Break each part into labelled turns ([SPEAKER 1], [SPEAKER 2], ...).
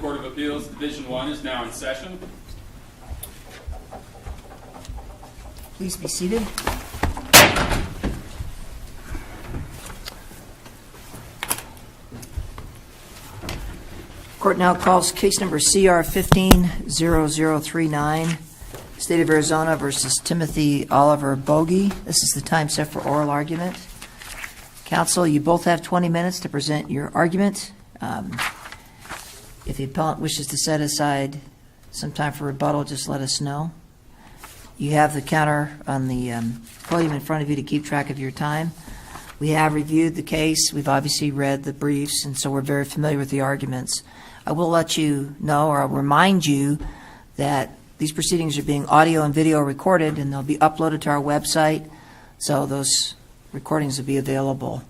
[SPEAKER 1] Court of Appeals, Division 1 is now in session.
[SPEAKER 2] Please be seated. Court now calls case number CR15-0039, State of Arizona versus Timothy Oliver Bogie. This is the time set for oral argument. Counsel, you both have 20 minutes to present your argument. If the appellant wishes to set aside some time for rebuttal, just let us know. You have the counter on the podium in front of you to keep track of your time. We have reviewed the case. We've obviously read the briefs, and so we're very familiar with the arguments. I will let you know, or I'll remind you, that these proceedings are being audio and video recorded, and they'll be uploaded to our website, so those recordings will be available.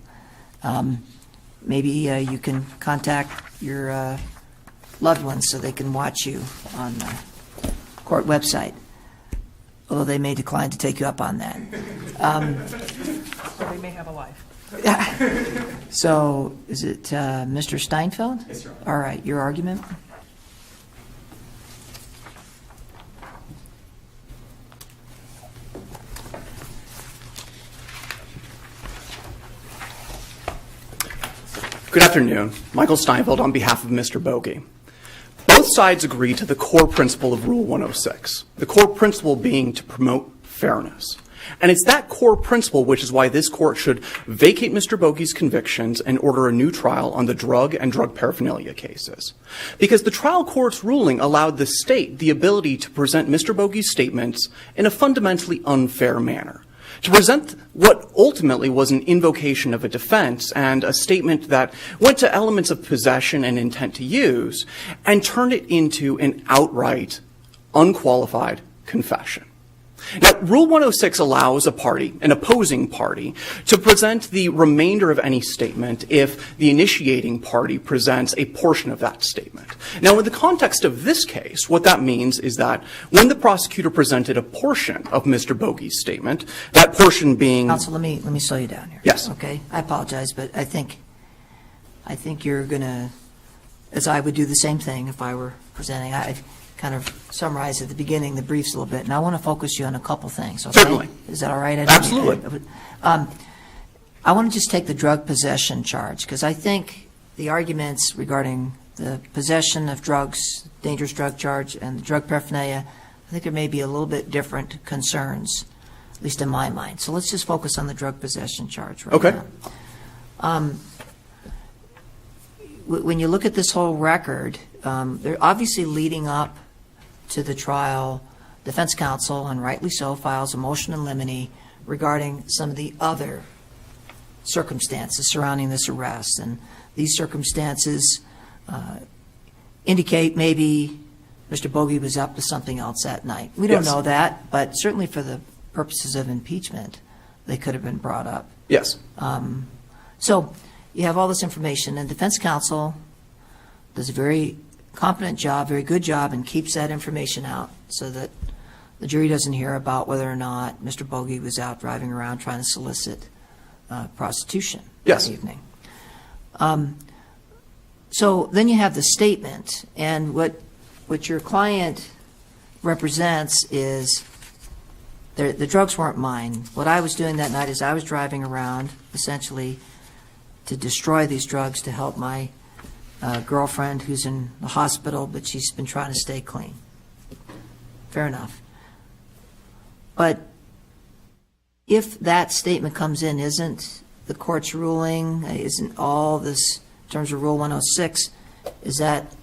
[SPEAKER 2] Maybe you can contact your loved ones so they can watch you on the court website, although they may decline to take you up on that.
[SPEAKER 3] So they may have a life.
[SPEAKER 2] So, is it Mr. Steinfeld?
[SPEAKER 1] Yes, Your Honor.
[SPEAKER 2] All right, your argument?
[SPEAKER 4] Good afternoon. Michael Steinfeld on behalf of Mr. Bogie. Both sides agree to the core principle of Rule 106, the core principle being to promote fairness. And it's that core principle which is why this court should vacate Mr. Bogie's convictions and order a new trial on the drug and drug paraphernalia cases. Because the trial court's ruling allowed the state the ability to present Mr. Bogie's statements in a fundamentally unfair manner, to present what ultimately was an invocation of a defense and a statement that went to elements of possession and intent to use, and turned it into an outright, unqualified confession. Now, Rule 106 allows a party, an opposing party, to present the remainder of any statement if the initiating party presents a portion of that statement. Now, in the context of this case, what that means is that when the prosecutor presented a portion of Mr. Bogie's statement, that portion being...
[SPEAKER 2] Counsel, let me slow you down here.
[SPEAKER 4] Yes.
[SPEAKER 2] Okay, I apologize, but I think you're going to, as I would do the same thing if I were presenting, I kind of summarize at the beginning the briefs a little bit, and I want to focus you on a couple things. Okay?
[SPEAKER 4] Certainly.
[SPEAKER 2] Is that all right?
[SPEAKER 4] Absolutely.
[SPEAKER 2] I want to just take the drug possession charge, because I think the arguments regarding the possession of drugs, dangerous drug charge, and the drug paraphernalia, I think there may be a little bit different concerns, at least in my mind. So let's just focus on the drug possession charge right
[SPEAKER 4] Okay.
[SPEAKER 2] now. When you look at this whole record, they're obviously leading up to the trial. Defense counsel, and rightly so, files a motion in limine regarding some of the other circumstances surrounding this arrest. And these circumstances indicate maybe Mr. Bogie was up to something else that night. We don't know that, but certainly for the purposes of impeachment, they could have been brought up.
[SPEAKER 4] Yes.
[SPEAKER 2] So you have all this information, and defense counsel does a very competent job, very good job, and keeps that information out so that the jury doesn't hear about whether or not Mr. Bogie was out driving around trying to solicit prostitution
[SPEAKER 4] Yes.
[SPEAKER 2] that evening. So then you have the statement, and what your client represents is the drugs weren't mine. What I was doing that night is I was driving around essentially to destroy these drugs to help my girlfriend who's in the hospital, but she's been trying to stay clean. Fair enough. But if that statement comes in, isn't the court's ruling, isn't all this, in terms of Rule 106, is that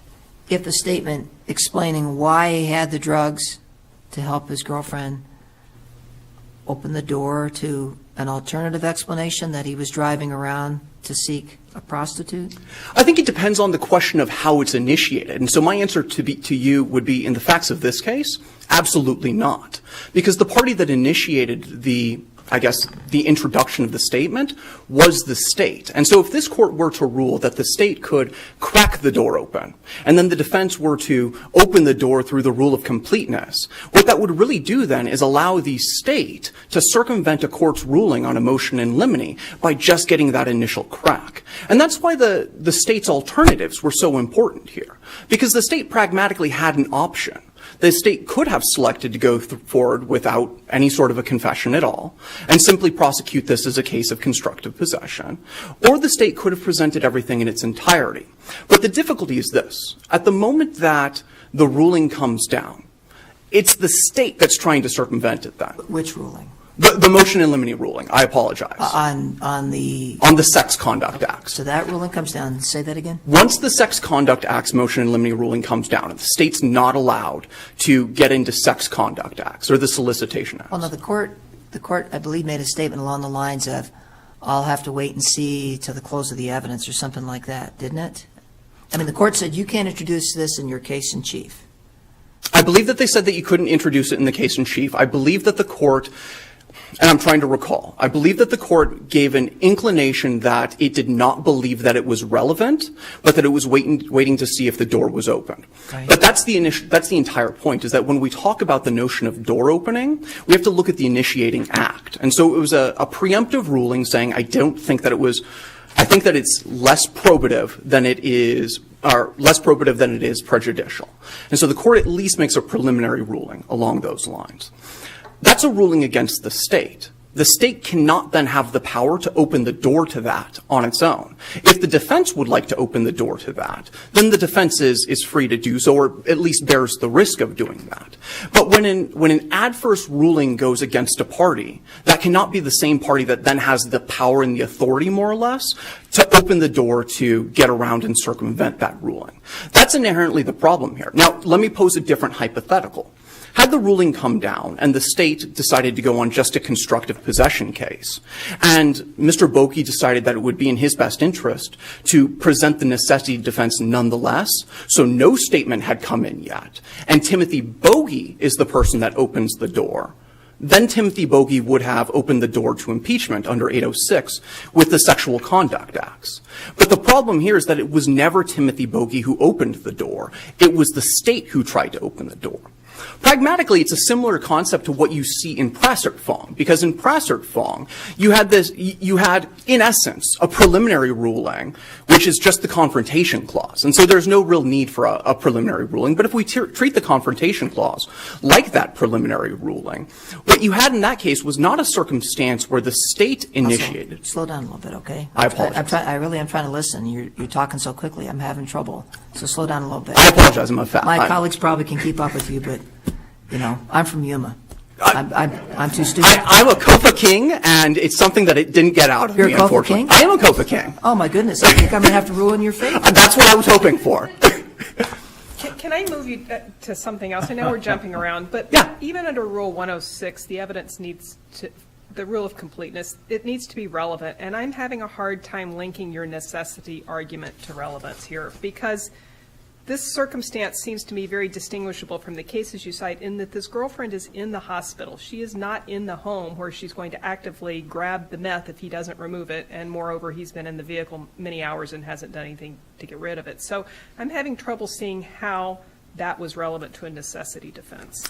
[SPEAKER 2] if a statement explaining why he had the drugs to help his girlfriend open the door to an alternative explanation that he was driving around to seek a prostitute?
[SPEAKER 4] I think it depends on the question of how it's initiated. And so my answer to you would be, in the facts of this case, absolutely not. Because the party that initiated the the introduction of the statement was the state. And so if this court were to rule that the state could crack the door open, and then the defense were to open the door through the rule of completeness, what that would really do then is allow the state to circumvent a court's ruling on a motion in limine by just getting that initial crack. And that's why the state's alternatives were so important here, because the state pragmatically had an option. The state could have selected to go forward without any sort of a confession at all and simply prosecute this as a case of constructive possession, or the state could have presented everything in its entirety. But the difficulty is this. At the moment that the ruling comes down, it's the state that's trying to circumvent it then.
[SPEAKER 2] Which ruling?
[SPEAKER 4] The motion in limine ruling. I apologize.
[SPEAKER 2] On the
[SPEAKER 4] Sex Conduct Acts.
[SPEAKER 2] So that ruling comes down. Say that again?
[SPEAKER 4] Once the Sex Conduct Act's motion in limine ruling comes down, the state's not allowed to get into Sex Conduct Acts or the Solicitation Acts.
[SPEAKER 2] Well, no, the court, I believe, made a statement along the lines of, I'll have to wait and see till the close of the evidence or something like that, didn't it? I mean, the court said you can't introduce this in your case in chief.
[SPEAKER 4] I believe that they said that you couldn't introduce it in the case in chief. I believe that the court, and I'm trying to recall, I believe that the court gave an inclination that it did not believe that it was relevant, but that it was waiting to see if the door was open.
[SPEAKER 2] Right.
[SPEAKER 4] But that's the entire point, is that when we talk about the notion of door opening, we have to look at the initiating act. And so it was a preemptive ruling saying, I think that it's less probative than it is, or less probative than it is prejudicial. And so the court at least makes a preliminary ruling along those lines. That's a ruling against the state. The state cannot then have the power to open the door to that on its own. If the defense would like to open the door to that, then the defense is free to do so, or at least bears the risk of doing that. But when an adverse ruling goes against a party, that cannot be the same party that then has the power and the authority, more or less, to open the door to get around and circumvent that ruling. That's inherently the problem here. Now, let me pose a different hypothetical. Had the ruling come down and the state decided to go on just a constructive possession case, and Mr. Boakey decided that it would be in his best interest to present the necessity defense nonetheless, so no statement had come in yet, and Timothy Boakey is the person that opens the door, then Timothy Boakey would have opened the door to impeachment under 806 with the Sexual Conduct Acts. But the problem here is that it was never Timothy Boakey who opened the door. It was the state who tried to open the door. Pragmatically, it's a similar concept to what you see in Prasert-Fong, because in Prasert-Fong, you had, in essence, a preliminary ruling, which is just the Confrontation Clause. And so there's no real need for a preliminary ruling. But if we treat the Confrontation Clause like that preliminary ruling, what you had in that case was not a circumstance where the state initiated.
[SPEAKER 2] Slow down a little bit, okay?
[SPEAKER 4] I apologize.
[SPEAKER 2] I'm trying to listen. You're talking so quickly. I'm having trouble. So slow down a little bit.
[SPEAKER 4] I apologize.
[SPEAKER 2] My colleagues probably can keep up with you, but, I'm from Yuma. I'm too stupid.
[SPEAKER 4] I'm a Kofa King, and it's something that it didn't get out of
[SPEAKER 2] You're
[SPEAKER 4] me,
[SPEAKER 2] a Kofa
[SPEAKER 4] unfortunately.
[SPEAKER 2] King?
[SPEAKER 4] I am a Kofa King.
[SPEAKER 2] Oh, my goodness. I think I'm going to have to ruin your fate.
[SPEAKER 4] That's what I was hoping for.
[SPEAKER 3] Can I move you to something else? I know we're jumping around, but
[SPEAKER 4] Yeah.
[SPEAKER 3] even under Rule 106, the evidence needs to, the rule of completeness, it needs to be relevant. And I'm having a hard time linking your necessity argument to relevance here, because this circumstance seems to me very distinguishable from the cases you cite in that this girlfriend is in the hospital. She is not in the home where she's going to actively grab the meth if he doesn't remove it, and moreover, he's been in the vehicle many hours and hasn't done anything to get rid of it. So I'm having trouble seeing how that was relevant to a necessity defense.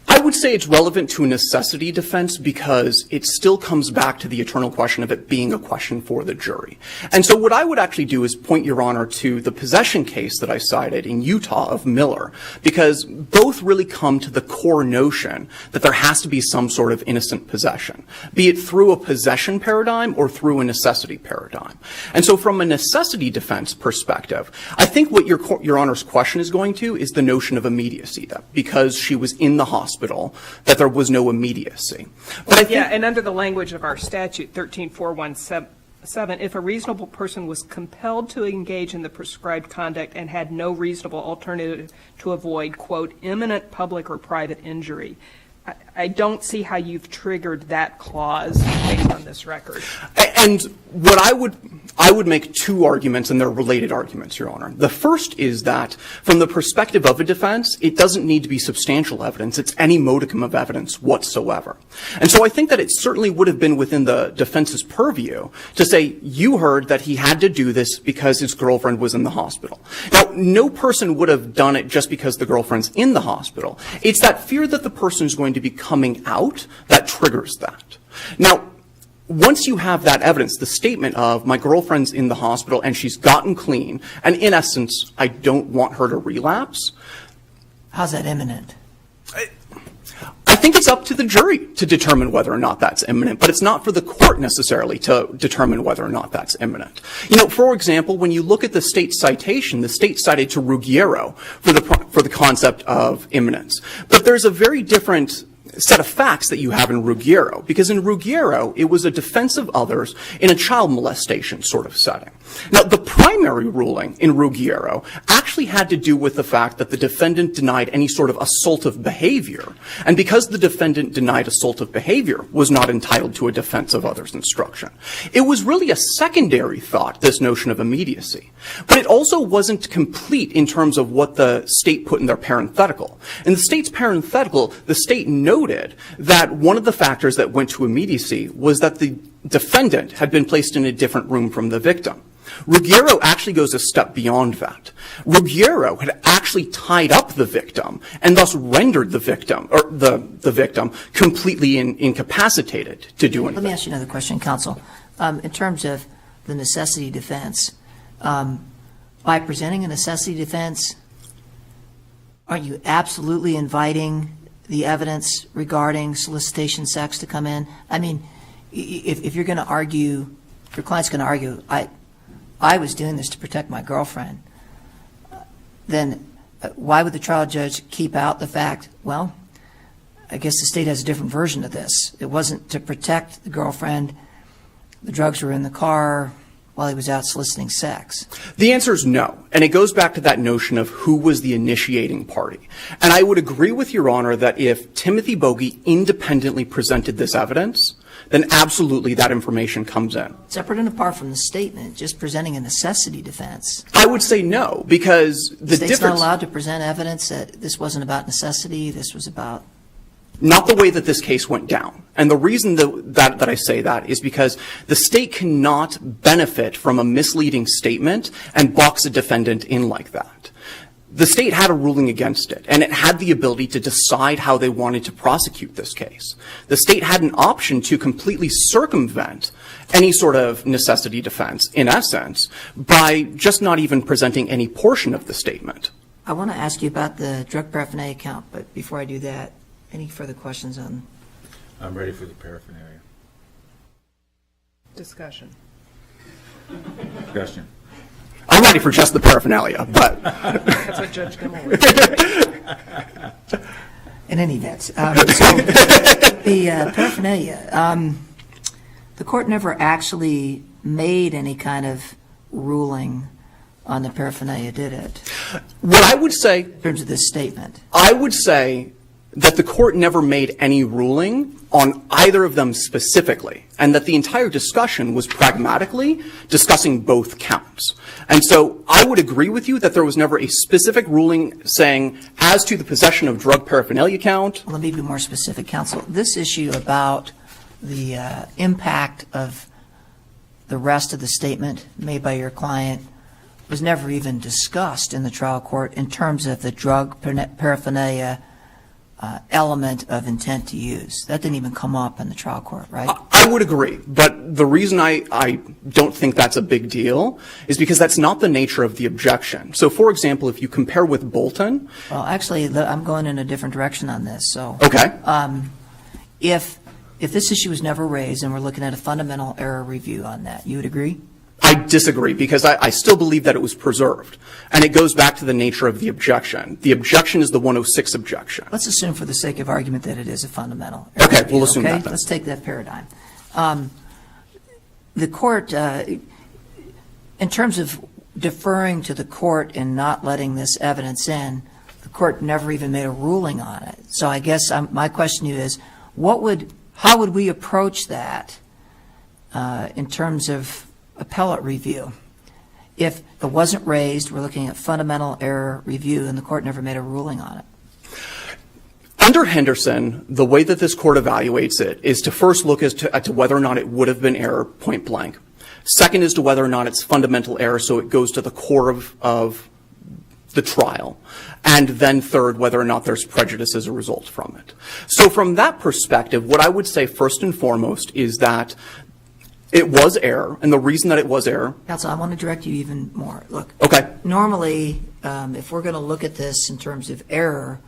[SPEAKER 4] I would say it's relevant to a necessity defense because it still comes back to the eternal question of it being a question for the jury. And so what I would actually do is point, Your Honor, to the possession case that I cited in Utah of Miller, because both really come to the core notion that there has to be some sort of innocent possession, be it through a possession paradigm or through a necessity paradigm. And so from a necessity defense perspective, I think what Your Honor's question is going to is the notion of immediacy, that because she was in the hospital, that there was no immediacy. But I think,
[SPEAKER 3] Yeah, and under the language of our statute, 13417, if a reasonable person was compelled to engage in the prescribed conduct and had no reasonable alternative to avoid, quote, imminent public or private injury, I don't see how you've triggered that clause based on this record.
[SPEAKER 4] and what I would, I would make two arguments, and they're related arguments, Your Honor. The first is that, from the perspective of a defense, it doesn't need to be substantial evidence. It's any modicum of evidence whatsoever. And so I think that it certainly would have been within the defense's purview to say, you heard that he had to do this because his girlfriend was in the hospital. Now, no person would have done it just because the girlfriend's in the hospital. It's that fear that the person is going to be coming out that triggers that. Now, once you have that evidence, the statement of my girlfriend's in the hospital and she's gotten clean, and in essence, I don't want her to relapse.
[SPEAKER 2] How's that imminent?
[SPEAKER 4] I think it's up to the jury to determine whether or not that's imminent, but it's not for the court necessarily to determine whether or not that's imminent. You know, for example, when you look at the state's citation, the state cited to Ruggiero for the concept of imminence. But there's a very different set of facts that you have in Ruggiero, because in Ruggiero, it was a defense of others in a child molestation sort of setting. Now, the primary ruling in Ruggiero actually had to do with the fact that the defendant denied any sort of assaultive behavior, and because the defendant denied assaultive behavior, was not entitled to a defense of others instruction. It was really a secondary thought, this notion of immediacy, but it also wasn't complete in terms of what the state put in their parenthetical. In the state's parenthetical, the state noted that one of the factors that went to immediacy was that the defendant had been placed in a different room from the victim. Ruggiero actually goes a step beyond that. Ruggiero had actually tied up the victim and thus rendered the victim, or the victim, completely incapacitated to do anything.
[SPEAKER 2] Let me ask you another question, counsel. In terms of the necessity defense, by presenting a necessity defense, are you absolutely inviting the evidence regarding solicitation sex to come in? I mean, if you're going to argue, if your client's going to argue, I was doing this to protect my girlfriend, then why would the trial judge keep out the fact, well, I guess the state has a different version of this. It wasn't to protect the girlfriend. The drugs were in the car while he was out soliciting sex.
[SPEAKER 4] The answer is no. And it goes back to that notion of who was the initiating party. And I would agree with Your Honor that if Timothy Bogey independently presented this evidence, then absolutely that information comes in.
[SPEAKER 2] Separate and apart from the statement, just presenting a necessity defense.
[SPEAKER 4] I would say no, because the
[SPEAKER 2] State's
[SPEAKER 4] difference...
[SPEAKER 2] not allowed to present evidence that this wasn't about necessity, this was about...
[SPEAKER 4] Not the way that this case went down. And the reason that I say that is because the state cannot benefit from a misleading statement and box a defendant in like that. The state had a ruling against it, and it had the ability to decide how they wanted to prosecute this case. The state had an option to completely circumvent any sort of necessity defense, in essence, by just not even presenting any portion of the statement.
[SPEAKER 2] I want to ask you about the drug paraphernalia count, but before I do that, any further questions on...
[SPEAKER 5] I'm ready for the paraphernalia.
[SPEAKER 3] Discussion.
[SPEAKER 5] Question.
[SPEAKER 4] I'm ready for just the paraphernalia, but...
[SPEAKER 3] That's what Judge Gimmel would say.
[SPEAKER 2] In any event, so the paraphernalia, the court never actually made any kind of ruling on the paraphernalia, did it?
[SPEAKER 4] What I would say...
[SPEAKER 2] In terms of this statement.
[SPEAKER 4] I would say that the court never made any ruling on either of them specifically, and that the entire discussion was pragmatically discussing both counts. And so I would agree with you that there was never a specific ruling saying, as to the possession of drug paraphernalia count.
[SPEAKER 2] Let me be more specific, counsel. This issue about the impact of the rest of the statement made by your client was never even discussed in the trial court in terms of the drug paraphernalia element of intent to use. That didn't even come up in the trial court, right?
[SPEAKER 4] I would agree, but the reason I don't think that's a big deal is because that's not the nature of the objection. So, for example, if you compare with Bolton...
[SPEAKER 2] Well, actually, I'm going in a different direction on this. So,
[SPEAKER 4] okay.
[SPEAKER 2] If this issue was never raised and we're looking at a fundamental error review on that, you would agree?
[SPEAKER 4] I disagree, because I still believe that it was preserved. And it goes back to the nature of the objection. The objection is the 106 objection.
[SPEAKER 2] Let's assume for the sake of argument that it is a fundamental error
[SPEAKER 4] Okay,
[SPEAKER 2] review,
[SPEAKER 4] we'll assume
[SPEAKER 2] okay?
[SPEAKER 4] that then.
[SPEAKER 2] Let's take that paradigm. The court, in terms of deferring to the court and not letting this evidence in, the court never even made a ruling on it. So I guess my question to you is, how would we approach that in terms of appellate review. If it wasn't raised, we're looking at fundamental error review, and the court never made a ruling on it.
[SPEAKER 4] Under Henderson, the way that this court evaluates it is to first look as to whether or not it would have been error point blank. Second is to whether or not it's fundamental error, so it goes to the core of the trial. And then third, whether or not there's prejudice as a result from it. So from that perspective, what I would say first and foremost is that it was error, and the reason that it was error.
[SPEAKER 2] Counsel, I want to direct you even more. Look,
[SPEAKER 4] Okay.
[SPEAKER 2] normally, if we're going to look at this in terms of error,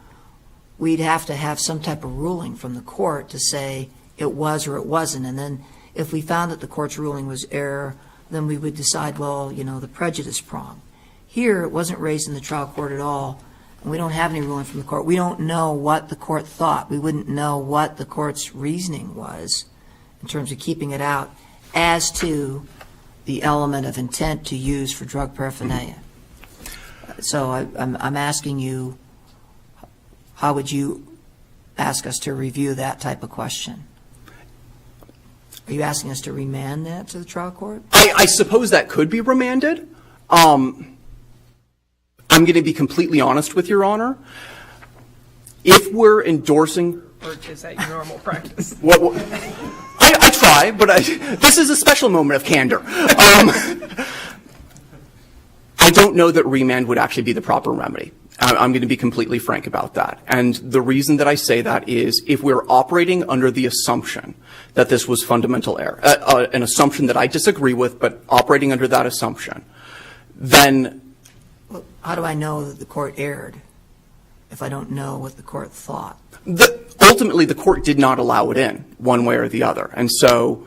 [SPEAKER 2] we'd have to have some type of ruling from the court to say it was or it wasn't. And then if we found that the court's ruling was error, then we would decide, well, you know, the prejudice prong. Here, it wasn't raised in the trial court at all, and we don't have any ruling from the court. We don't know what the court thought. We wouldn't know what the court's reasoning was in terms of keeping it out as to the element of intent to use for drug paraphernalia. So I'm asking you, how would you ask us to review that type of question? Are you asking us to remand that to the trial court?
[SPEAKER 4] I suppose that could be remanded. I'm going to be completely honest with Your Honor. If we're endorsing...
[SPEAKER 3] Or is that your normal practice?
[SPEAKER 4] I try, but this is a special moment of candor. I don't know that remand would actually be the proper remedy. I'm going to be completely frank about that. And the reason that I say that is if we're operating under the assumption that this was fundamental error, an assumption that I disagree with, but operating under that assumption, then...
[SPEAKER 2] Well, how do I know that the court erred if I don't know what the court thought?
[SPEAKER 4] Ultimately, the court did not allow it in one way or the other. And so,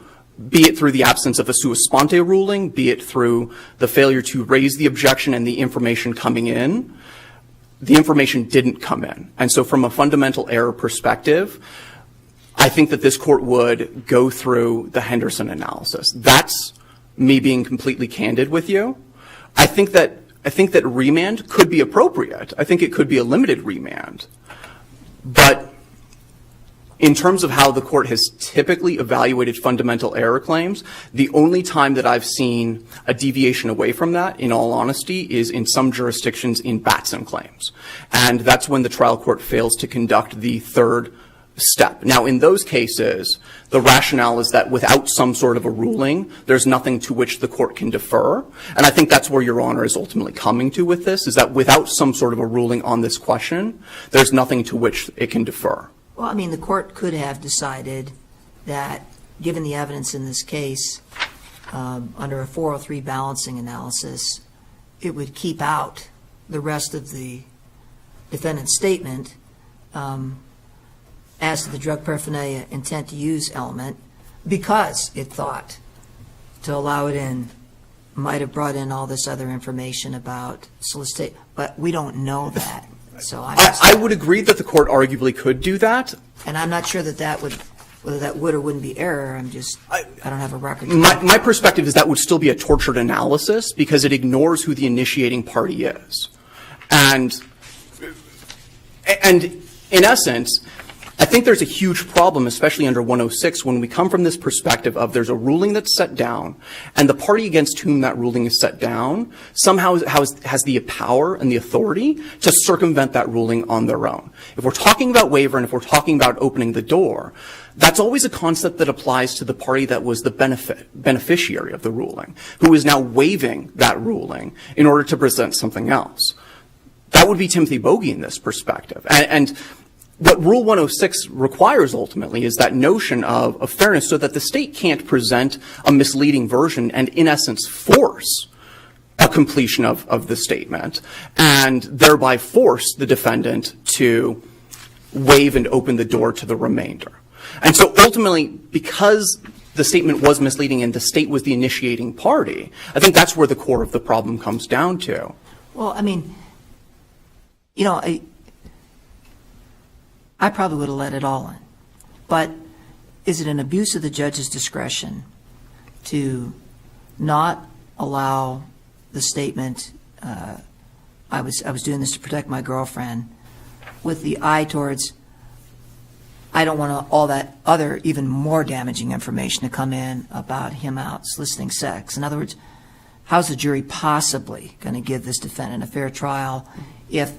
[SPEAKER 4] be it through the absence of a sua sponte ruling, be it through the failure to raise the objection and the information coming in, the information didn't come in. And so from a fundamental error perspective, I think that this court would go through the Henderson analysis. That's me being completely candid with you. I think that remand could be appropriate. I think it could be a limited remand. But in terms of how the court has typically evaluated fundamental error claims, the only time that I've seen a deviation away from that, in all honesty, is in some jurisdictions in Batson claims. And that's when the trial court fails to conduct the third step. Now, in those cases, the rationale is that without some sort of a ruling, there's nothing to which the court can defer. And I think that's where Your Honor is ultimately coming to with this, is that without some sort of a ruling on this question, there's nothing to which it can defer.
[SPEAKER 2] Well, I mean, the court could have decided that, given the evidence in this case, under a 403 balancing analysis, it would keep out the rest of the defendant's statement as to the drug paraphernalia intent to use element, because it thought to allow it in might have brought in all this other information about solicitation. But we don't know that. So
[SPEAKER 4] I would agree that the court arguably could do that.
[SPEAKER 2] And I'm not sure that whether that would or wouldn't be error. I don't have a record.
[SPEAKER 4] My perspective is that would still be a tortured analysis because it ignores who the initiating party is. And in essence, I think there's a huge problem, especially under 106, when we come from this perspective of there's a ruling that's set down, and the party against whom that ruling is set down somehow has the power and the authority to circumvent that ruling on their own. If we're talking about waiver and if we're talking about opening the door, that's always a concept that applies to the party that was the beneficiary of the ruling, who is now waiving that ruling in order to present something else. That would be Timothy Bogey in this perspective. And what Rule 106 requires ultimately is that notion of fairness so that the state can't present a misleading version and, in essence, force a completion of the statement and thereby force the defendant to waive and open the door to the remainder. And so ultimately, because the statement was misleading and the state was the initiating party, I think that's where the core of the problem comes down to.
[SPEAKER 2] Well, I mean, you know, I probably would have let it all in. But is it an abuse of the judge's discretion to not allow the statement, I was doing this to protect my girlfriend, with the eye towards, I don't want all that other, even more damaging information to come in about him out soliciting sex. In other words, how's the jury possibly going to give this defendant a fair trial if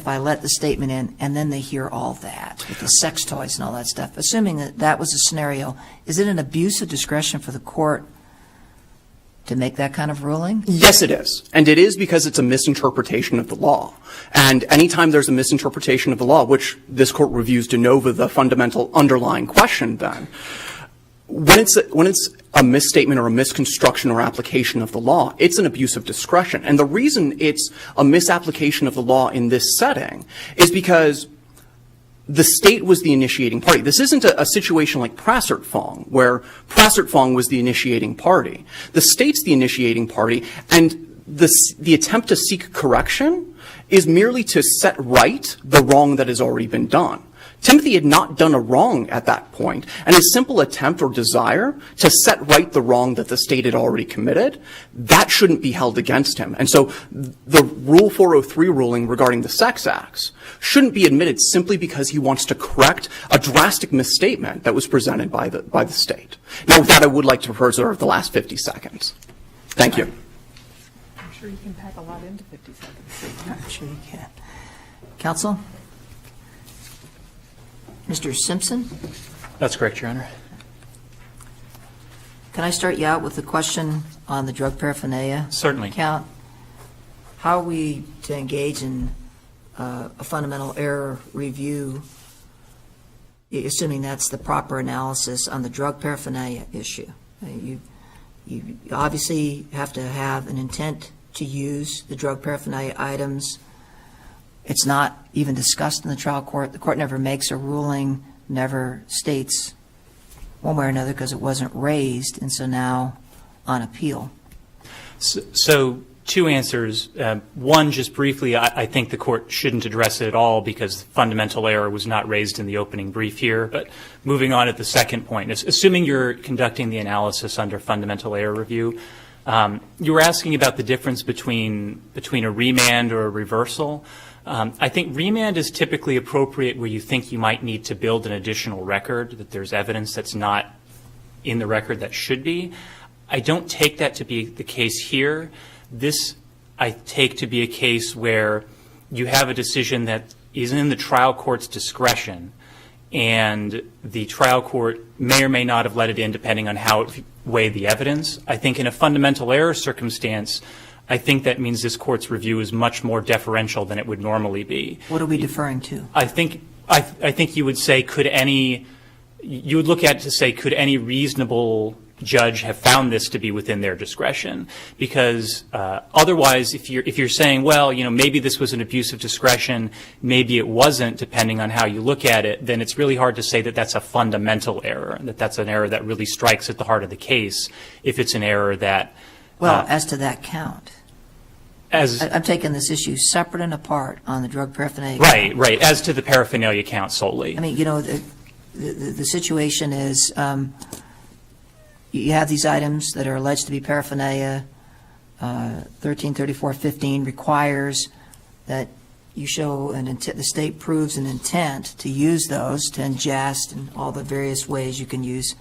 [SPEAKER 2] I let the statement in and then they hear all that with the sex toys and all that stuff? Assuming that that was a scenario, is it an abuse of discretion for the court to make that kind of ruling?
[SPEAKER 4] Yes, it is. And it is because it's a misinterpretation of the law. And anytime there's a misinterpretation of the law, which this court reviews de novo the fundamental underlying question then, when it's a misstatement or a misconstruction or application of the law, it's an abuse of discretion. And the reason it's a misapplication of the law in this setting is because the state was the initiating party. This isn't a situation like Prassert-Fong, where Prassert-Fong was the initiating party. The state's the initiating party, and the attempt to seek correction is merely to set right the wrong that has already been done. Timothy had not done a wrong at that point, and his simple attempt or desire to set right the wrong that the state had already committed, that shouldn't be held against him. And so the Rule 403 ruling regarding the sex acts shouldn't be admitted simply because he wants to correct a drastic misstatement that was presented by the state. Now, with that, I would like to preserve the last 50 seconds. Thank you.
[SPEAKER 3] I'm sure you can pack a lot into 50 seconds.
[SPEAKER 2] I'm sure you can. Counsel? Mr. Simpson?
[SPEAKER 6] That's correct, Your Honor.
[SPEAKER 2] Can I start you out with a question on the drug paraphernalia?
[SPEAKER 6] Certainly.
[SPEAKER 2] Count? How are we to engage in a fundamental error review, assuming that's the proper analysis on the drug paraphernalia issue? You obviously have to have an intent to use the drug paraphernalia items. It's not even discussed in the trial court. The court never makes a ruling, never states one way or another because it wasn't raised, and so now on appeal.
[SPEAKER 6] So two answers. One, just briefly, I think the court shouldn't address it at all because fundamental error was not raised in the opening brief here. But moving on at the second point, assuming you're conducting the analysis under fundamental error review, you were asking about the difference between a remand or a reversal. I think remand is typically appropriate where you think you might need to build an additional record, that there's evidence that's not in the record that should be. I don't take that to be the case here. This I take to be a case where you have a decision that is in the trial court's discretion, and the trial court may or may not have let it in depending on how it weighed the evidence. I think in a fundamental error circumstance, I think that means this court's review is much more deferential than it would normally be.
[SPEAKER 2] What are we deferring to?
[SPEAKER 6] I think you would say, you would look at it to say, could any reasonable judge have found this to be within their discretion? Because otherwise, if you're saying, well, maybe this was an abuse of discretion, maybe it wasn't, depending on how you look at it, then it's really hard to say that that's a fundamental error, and that's an error that really strikes at the heart of the case. If it's an error that
[SPEAKER 2] as to that count. I'm taking this issue separate and apart on the drug paraphernalia count.
[SPEAKER 6] Right. As to the paraphernalia count solely.
[SPEAKER 2] I mean, the situation is you have these items that are alleged to be paraphernalia. 1334-15 requires that you show the state proves an intent to use those to ingest and all the various ways you can use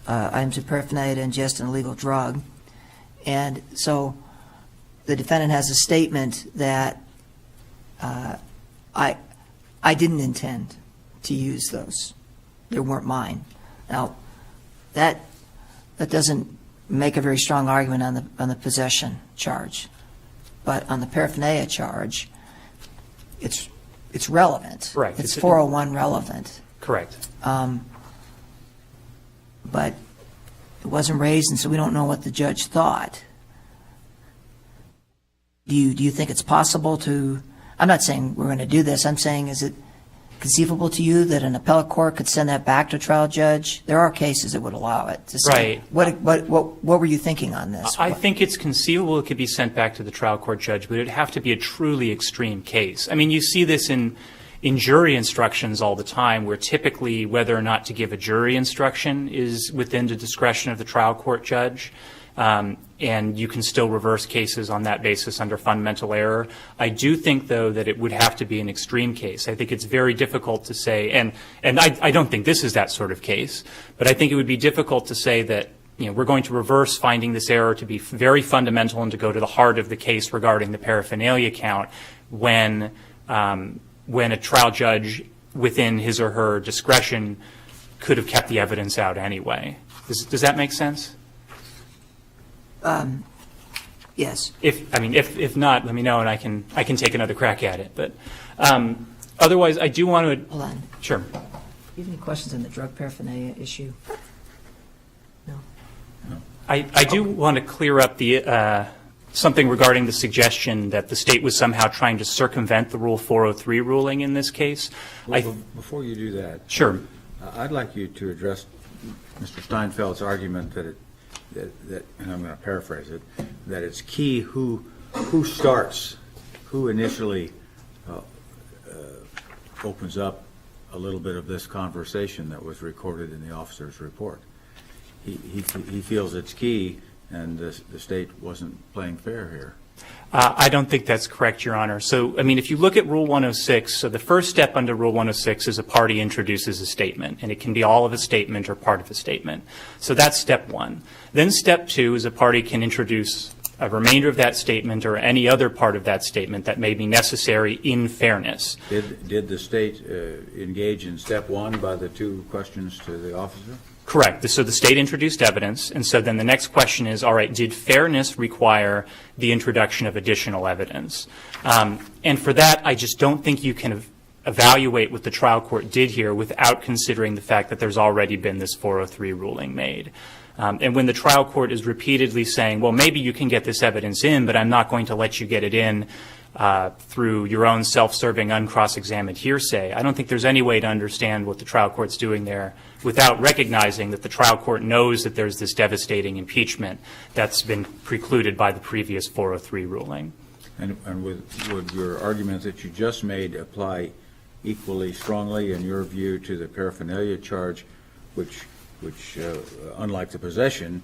[SPEAKER 2] items of paraphernalia to ingest an illegal drug. And so the defendant has a statement that I didn't intend to use those. They weren't mine. Now, that doesn't make a very strong argument on the possession charge, but on the paraphernalia charge, it's relevant.
[SPEAKER 6] Right.
[SPEAKER 2] It's 401 relevant.
[SPEAKER 6] Correct.
[SPEAKER 2] But it wasn't raised, and so we don't know what the judge thought. Do you think it's possible to? I'm not saying we're going to do this. I'm saying, is it conceivable to you that an appellate court could send that back to a trial judge? There are cases that would allow it. To say,
[SPEAKER 6] right.
[SPEAKER 2] What were you thinking on this?
[SPEAKER 6] I think it's conceivable it could be sent back to the trial court judge, but it would have to be a truly extreme case. I mean, you see this in jury instructions all the time, where typically whether or not to give a jury instruction is within the discretion of the trial court judge. and you can still reverse cases on that basis under fundamental error. I do think, though, that it would have to be an extreme case. I think it's very difficult to say, and I don't think this is that sort of case, but I think it would be difficult to say that we're going to reverse finding this error to be very fundamental and to go to the heart of the case regarding the paraphernalia count when a trial judge, within his or her discretion, could have kept the evidence out anyway. Does that make sense?
[SPEAKER 2] Yes.
[SPEAKER 6] If not, let me know and I can take another crack at it. But otherwise, I do want to.
[SPEAKER 2] Hold on.
[SPEAKER 6] Sure.
[SPEAKER 2] Do you have any questions on the drug paraphernalia issue? No.
[SPEAKER 6] I do want to clear up the something regarding the suggestion that the state was somehow trying to circumvent the Rule 403 ruling in this case.
[SPEAKER 5] Well, before you do that,
[SPEAKER 6] sure.
[SPEAKER 5] I'd like you to address Mr. Steinfeld's argument that and I'm going to paraphrase it, that it's key who starts, who initially opens up a little bit of this conversation that was recorded in the officer's report. He feels it's key, and the state wasn't playing fair here.
[SPEAKER 6] I don't think that's correct, Your Honor. So, if you look at Rule 106, so the first step under Rule 106 is a party introduces a statement, and it can be all of a statement or part of a statement. So that's step one. Then step two is a party can introduce a remainder of that statement or any other part of that statement that may be necessary in fairness.
[SPEAKER 5] Did the state engage in step one by the two questions to the officer?
[SPEAKER 6] Correct. So the state introduced evidence, and so then the next question is, all right, did fairness require the introduction of additional evidence? And for that, I just don't think you can evaluate what the trial court did here without considering the fact that there's already been this 403 ruling made. And when the trial court is repeatedly saying, well, maybe you can get this evidence in, but I'm not going to let you get it in through your own self-serving, uncross-examined hearsay, I don't think there's any way to understand what the trial court's doing there without recognizing that the trial court knows that there's this devastating impeachment that's been precluded by the previous 403 ruling.
[SPEAKER 5] And would your argument that you just made apply equally strongly, in your view, to the paraphernalia charge, which unlike the possession,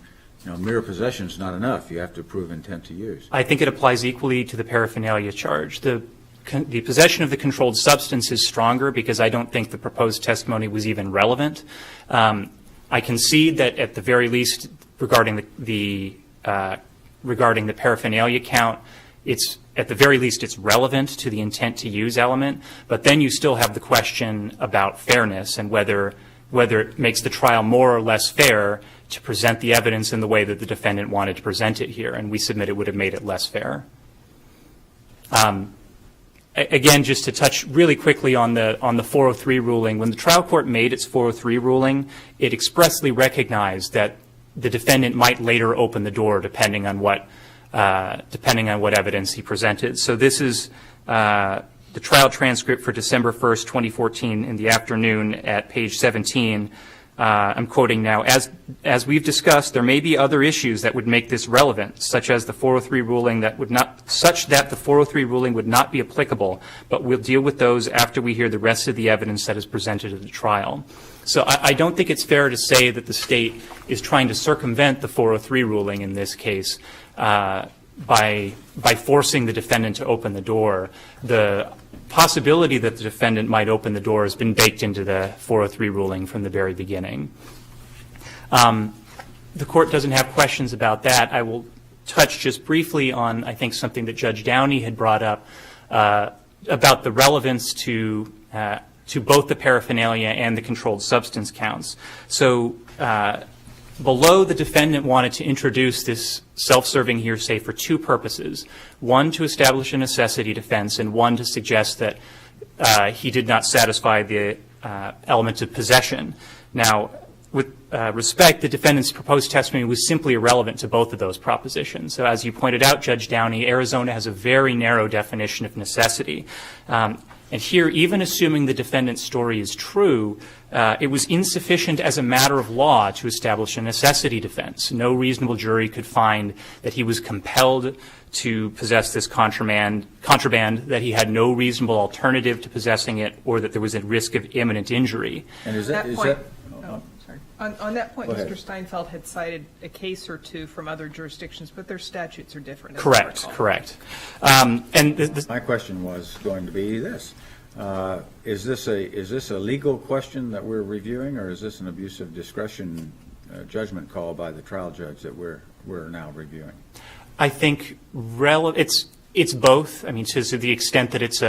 [SPEAKER 5] mere possession is not enough. You have to prove intent to use.
[SPEAKER 6] I think it applies equally to the paraphernalia charge. The possession of the controlled substance is stronger because I don't think the proposed testimony was even relevant. I concede that at the very least, regarding the paraphernalia count, at the very least it's relevant to the intent to use element. But then you still have the question about fairness and whether it makes the trial more or less fair to present the evidence in the way that the defendant wanted to present it here, and we submit it would have made it less fair. Again, just to touch really quickly on the 403 ruling, when the trial court made its 403 ruling, it expressly recognized that the defendant might later open the door depending on what evidence he presented. So this is the trial transcript for December 1st, 2014 in the afternoon at page 17. I'm quoting now, as we've discussed, there may be other issues that would make this relevant, such that the 403 ruling would not be applicable, but we'll deal with those after we hear the rest of the evidence that is presented at the trial. So I don't think it's fair to say that the state is trying to circumvent the 403 ruling in this case by forcing the defendant to open the door. The possibility that the defendant might open the door has been baked into the 403 ruling from the very beginning. The court doesn't have questions about that. I will touch just briefly on, I think, something that Judge Downey had brought up about the relevance to both the paraphernalia and the controlled substance counts. So below, the defendant wanted to introduce this self-serving hearsay for two purposes. One, to establish a necessity defense, and one, to suggest that he did not satisfy the element of possession. Now, with respect, the defendant's proposed testimony was simply irrelevant to both of those propositions. So as you pointed out, Judge Downey, Arizona has a very narrow definition of necessity. And here, even assuming the defendant's story is true, it was insufficient as a matter of law to establish a necessity defense. No reasonable jury could find that he was compelled to possess this contraband, that he had no reasonable alternative to possessing it, or that there was a risk of imminent injury.
[SPEAKER 5] And is
[SPEAKER 3] That
[SPEAKER 5] that,
[SPEAKER 3] point, On that point,
[SPEAKER 5] Go ahead.
[SPEAKER 3] Mr. Steinfeld had cited a case or two from other jurisdictions, but their statutes are different. as I
[SPEAKER 6] Correct,
[SPEAKER 3] recall.
[SPEAKER 6] correct. And
[SPEAKER 5] My question was going to be this. Is this a legal question that we're reviewing, or is this an abuse of discretion judgment call by the trial judge that we're now reviewing?
[SPEAKER 6] I think it's both. I mean, to the extent that it's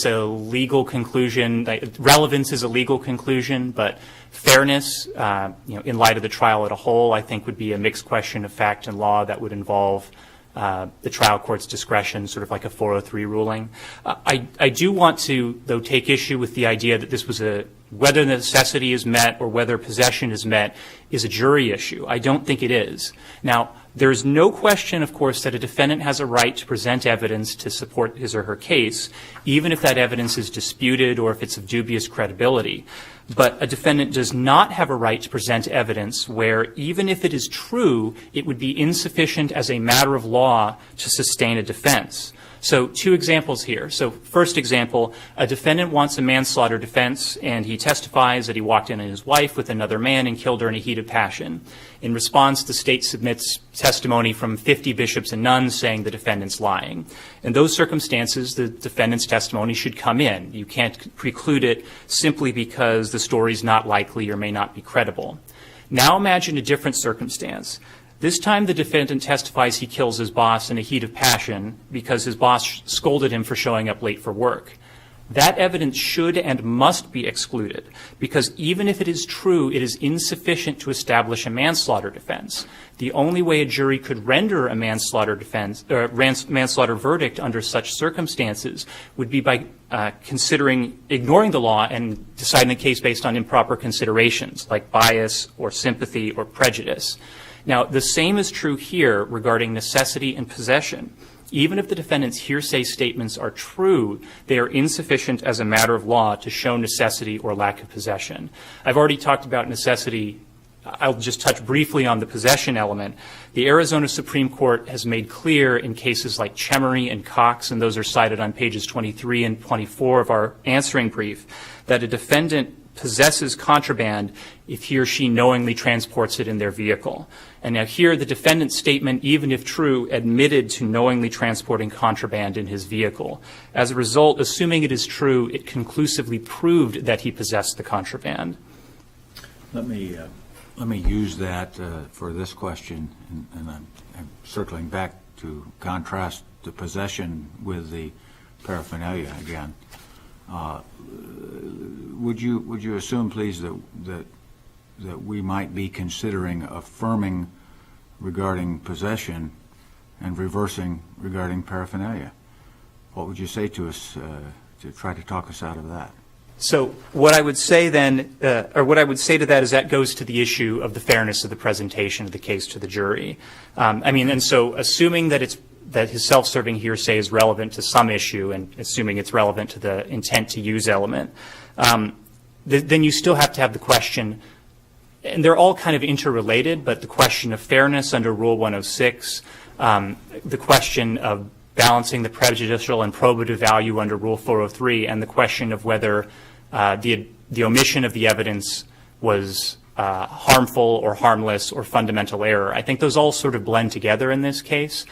[SPEAKER 6] a legal conclusion, relevance is a legal conclusion, but fairness, in light of the trial as a whole, I think would be a mixed question of fact and law that would involve the trial court's discretion, sort of like a 403 ruling. I do want to, though, take issue with the idea that this was whether necessity is met or whether possession is met is a jury issue. I don't think it is. Now, there is no question, of course, that a defendant has a right to present evidence to support his or her case, even if that evidence is disputed or if it's of dubious credibility. But a defendant does not have a right to present evidence where, even if it is true, it would be insufficient as a matter of law to sustain a defense. So 2 examples here. So first example, a defendant wants a manslaughter defense, and he testifies that he walked in on his wife with another man and killed her in a heat of passion. In response, the state submits testimony from 50 bishops and nuns saying the defendant's lying. In those circumstances, the defendant's testimony should come in. You can't preclude it simply because the story's not likely or may not be credible. Now imagine a different circumstance. This time the defendant testifies he kills his boss in a heat of passion because his boss scolded him for showing up late for work. That evidence should and must be excluded because even if it is true, it is insufficient to establish a manslaughter defense. The only way a jury could render a manslaughter defense or manslaughter verdict under such circumstances would be by ignoring the law and deciding the case based on improper considerations like bias or sympathy or prejudice. Now, the same is true here regarding necessity and possession. Even if the defendant's hearsay statements are true, they are insufficient as a matter of law to show necessity or lack of possession. I've already talked about necessity. I'll just touch briefly on the possession element. The Arizona Supreme Court has made clear in cases like Chemery and Cox, and those are cited on pages 23 and 24 of our answering brief, that a defendant possesses contraband if he or she knowingly transports it in their vehicle. And now here, the defendant's statement, even if true, admitted to knowingly transporting contraband in his vehicle. As a result, assuming it is true, it conclusively proved that he possessed the contraband.
[SPEAKER 5] Let me use that for this question, and I'm circling back to contrast the possession with the paraphernalia again. Would you assume, please, that we might be considering affirming regarding possession and reversing regarding paraphernalia? What would you say to us to try to talk us out of that?
[SPEAKER 6] So what I would say then, or what I would say to that is that goes to the issue of the fairness of the presentation of the case to the jury. And so assuming that his self-serving hearsay is relevant to some issue and assuming it's relevant to the intent to use element, then you still have to have the question, and they're all kind of interrelated, but the question of fairness under Rule 106, the question of balancing the prejudicial and probative value under Rule 403, and the question of whether the omission of the evidence was harmful or harmless or fundamental error. I think those all sort of blend together in this case.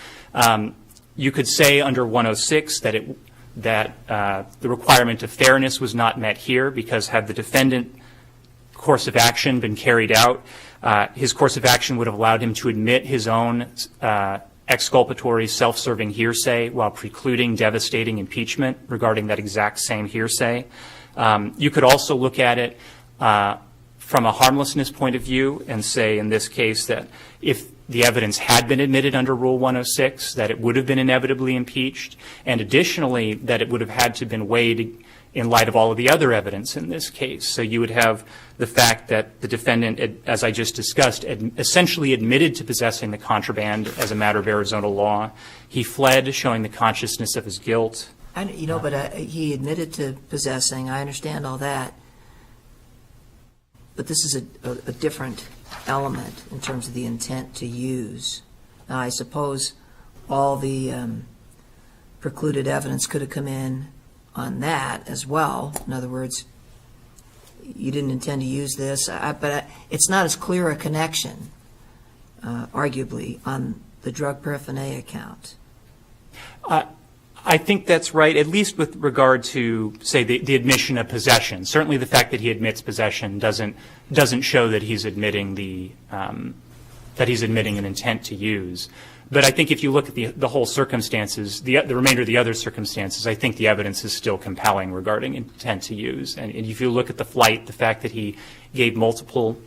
[SPEAKER 6] You could say under 106 that the requirement of fairness was not met here because had the defendant course of action been carried out, his course of action would have allowed him to admit his own exculpatory self-serving hearsay while precluding devastating impeachment regarding that exact same hearsay. You could also look at it from a harmlessness point of view and say in this case that if the evidence had been admitted under Rule 106, that it would have been inevitably impeached, and additionally that it would have had to have been weighed in light of all of the other evidence in this case. So you would have the fact that the defendant, as I just discussed, essentially admitted to possessing the contraband as a matter of Arizona law. He fled, showing the consciousness of his guilt.
[SPEAKER 2] But he admitted to possessing. I understand all that. But this is a different element in terms of the intent to use. Now, I suppose all the precluded evidence could have come in on that as well. In other words, you didn't intend to use this, but it's not as clear a connection, arguably, on the drug paraphernalia count.
[SPEAKER 6] I think that's right, at least with regard to, say, the admission of possession. Certainly the fact that he admits possession doesn't show that he's admitting an intent to use. But I think if you look at the whole circumstances, the remainder of the other circumstances, I think the evidence is still compelling regarding intent to use. And if you look at the flight, the fact that he gave multiple,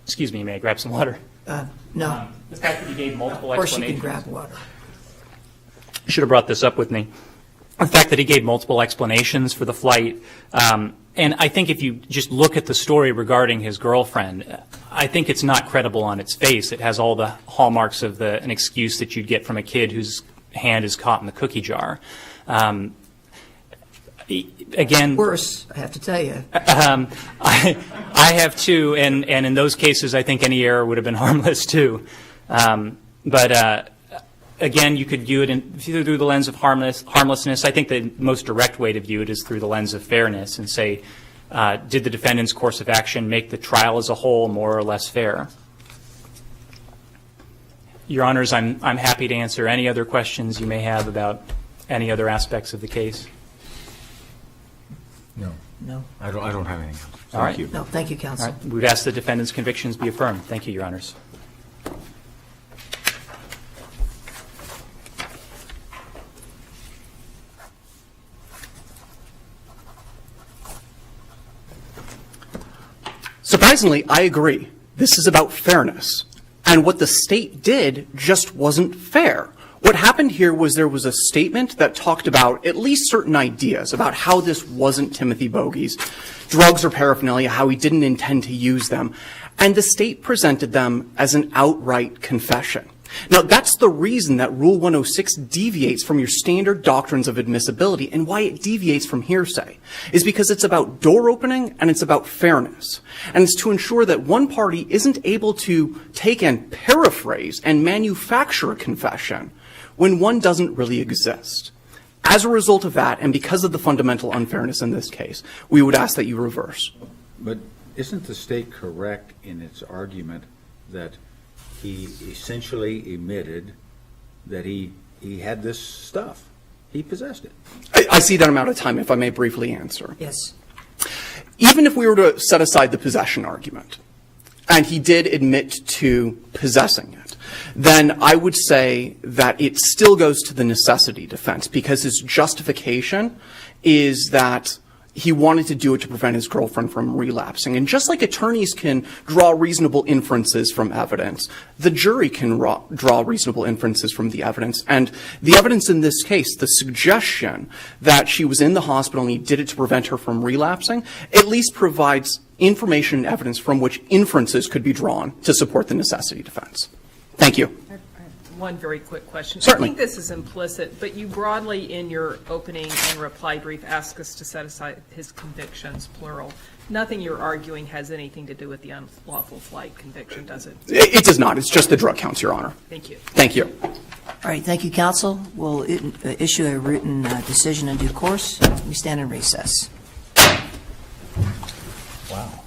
[SPEAKER 6] excuse me, may I grab some water?
[SPEAKER 2] No.
[SPEAKER 6] The fact that he gave multiple
[SPEAKER 2] Of course you
[SPEAKER 6] explanations.
[SPEAKER 2] can grab water.
[SPEAKER 6] Should have brought this up with me. The fact that he gave multiple explanations for the flight. And I think if you just look at the story regarding his girlfriend, I think it's not credible on its face. It has all the hallmarks of an excuse that you'd get from a kid whose hand is caught in the cookie jar. Again,
[SPEAKER 2] Worse, I have to tell you.
[SPEAKER 6] I have too, and in those cases, I think any error would have been harmless too. But again, you could view it through the lens of harmlessness. I think the most direct way to view it is through the lens of fairness and say, did the defendant's course of action make the trial as a whole more or less fair? Your Honors, I'm happy to answer any other questions you may have about any other aspects of the case.
[SPEAKER 2] No.
[SPEAKER 5] I don't have anything else.
[SPEAKER 6] All right.
[SPEAKER 5] Thank you.
[SPEAKER 2] No, thank you,
[SPEAKER 6] All
[SPEAKER 2] counsel.
[SPEAKER 6] right. We've asked the defendant's convictions be affirmed. Thank you, Your Honors.
[SPEAKER 4] Surprisingly, I agree. This is about fairness. And what the state did just wasn't fair. What happened here was there was a statement that talked about at least certain ideas about how this wasn't Timothy Bogey's drugs or paraphernalia, how he didn't intend to use them. And the state presented them as an outright confession. Now, that's the reason that Rule 106 deviates from your standard doctrines of admissibility, and why it deviates from hearsay is because it's about door opening and it's about fairness. And it's to ensure that one party isn't able to take and paraphrase and manufacture a confession when one doesn't really exist. As a result of that, and because of the fundamental unfairness in this case, we would ask that you reverse.
[SPEAKER 5] But isn't the state correct in its argument that he essentially admitted that he had this stuff? He possessed it.
[SPEAKER 4] I see that I'm out of time, if I may briefly answer.
[SPEAKER 2] Yes.
[SPEAKER 4] Even if we were to set aside the possession argument, and he did admit to possessing it, then I would say that it still goes to the necessity defense, because his justification is that he wanted to do it to prevent his girlfriend from relapsing. And just like attorneys can draw reasonable inferences from evidence, the jury can draw reasonable inferences from the evidence. And the evidence in this case, the suggestion that she was in the hospital and he did it to prevent her from relapsing, at least provides information and evidence from which inferences could be drawn to support the necessity defense. Thank you.
[SPEAKER 3] I have one very quick question.
[SPEAKER 4] Certainly.
[SPEAKER 3] I think this is implicit, but you broadly in your opening and reply brief ask us to set aside his convictions, plural. Nothing you're arguing has anything to do with the unlawful flight conviction, does it?
[SPEAKER 4] It does not. It's just the drug counts, Your Honor.
[SPEAKER 3] Thank you.
[SPEAKER 4] Thank you.
[SPEAKER 2] All right, thank you, counsel. We'll issue a written decision in due course. We stand in recess.
[SPEAKER 5] Wow.